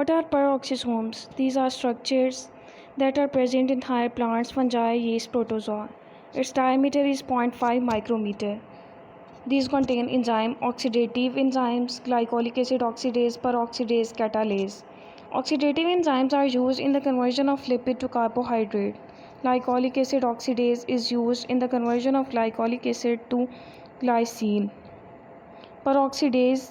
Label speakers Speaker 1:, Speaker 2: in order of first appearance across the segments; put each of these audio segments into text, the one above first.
Speaker 1: What are peroxisomes? These are structures that are present in higher plants, fungi, yeast, protozoa. Its diameter is 0.5 micrometer. These contain enzyme, oxidative enzymes, glycolic acid oxidase, peroxidase, catalase. Oxidative enzymes are used in the conversion of lipid to carbohydrate. Glycolic acid oxidase is used in the conversion of glycolic acid to glycine. Peroxidase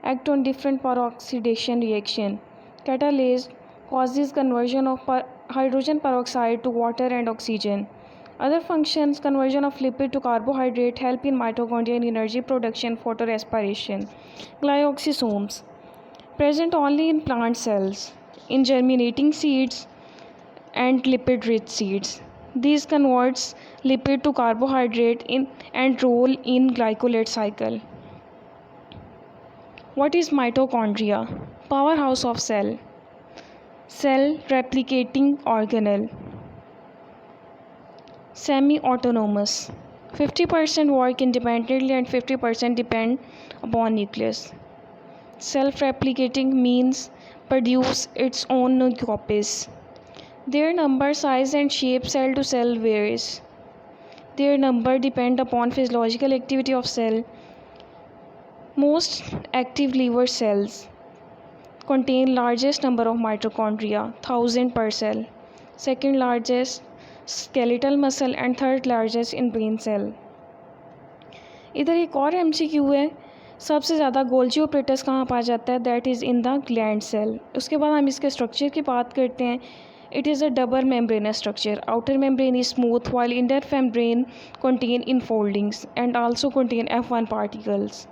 Speaker 1: act on different peroxidation reaction. Catalase causes conversion of hydrogen peroxide to water and oxygen. Other functions: conversion of lipid to carbohydrate, help in mitochondrial energy production, photorespiration. Glyoxysomes present only in plant cells, in germinating seeds and lipid-rich seeds. These converts lipid to carbohydrate and role in glycolate cycle. What is mitochondria? Powerhouse of cell. Cell replicating organelle. Semi-autonomous. 50% work independently and 50% depend upon nucleus. Self-replicating means produce its own copies. Their number, size and shape cell to cell varies. Their number depend upon physiological activity of cell. Most active liver cells contain largest number of mitochondria, 1000 per cell. Second largest skeletal muscle and third largest in brain cell. इधर एक और MCQ है, सबसे ज़्यादा Golgi apparatus कहाँ पाया जाता है? That is in the gland cell. उसके बाद हम इसके स्ट्रक्चर की बात करते हैं. It is a double membranous structure. Outer membrane is smooth while inner membrane contain enfoldings and also contain F1 particles.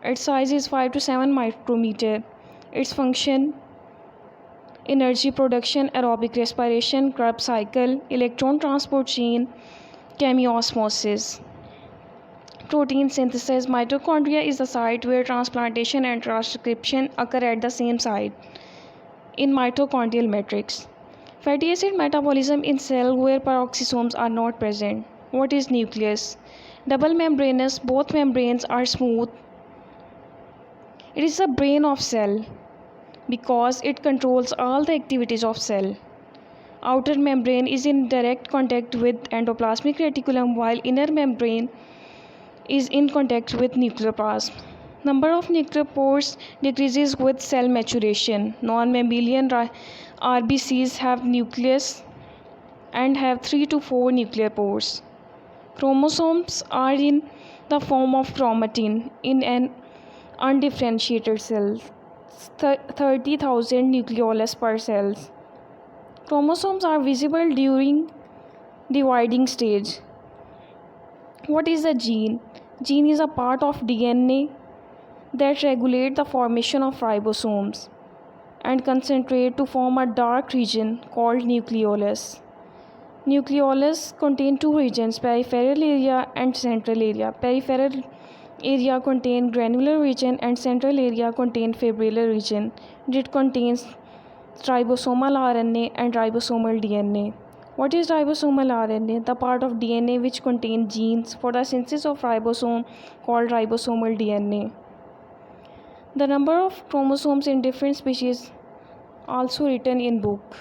Speaker 1: Its size is 5 to 7 micrometer. Its function: energy production, aerobic respiration, Krebs cycle, electron transport chain, chemiosmosis. Protein synthesis. Mitochondria is the site where transplantation and transcription occur at the same site in mitochondrial matrix. Fatty acid metabolism in cell where peroxisomes are not present. What is nucleus? Double membranous, both membranes are smooth. It is the brain of cell because it controls all the activities of cell. Outer membrane is in direct contact with endoplasmic reticulum while inner membrane is in contact with nucleoplasm. Number of nuclear pores decreases with cell maturation. Non-mammalian RBCs have nucleus and have 3 to 4 nuclear pores. Chromosomes are in the form of chromatin in an undifferentiated cell. 30,000 nucleolus per cells. Chromosomes are visible during dividing stage. What is a gene? Gene is a part of DNA that regulate the formation of ribosomes and concentrate to form a dark region called nucleolus. Nucleolus contain two regions, peripheral area and central area. Peripheral area contain granular region and central area contain fibrillar region. It contains ribosomal RNA and ribosomal DNA. What is ribosomal RNA? The part of DNA which contain genes for the synthesis of ribosome called ribosomal DNA. The number of chromosomes in different species also written in book.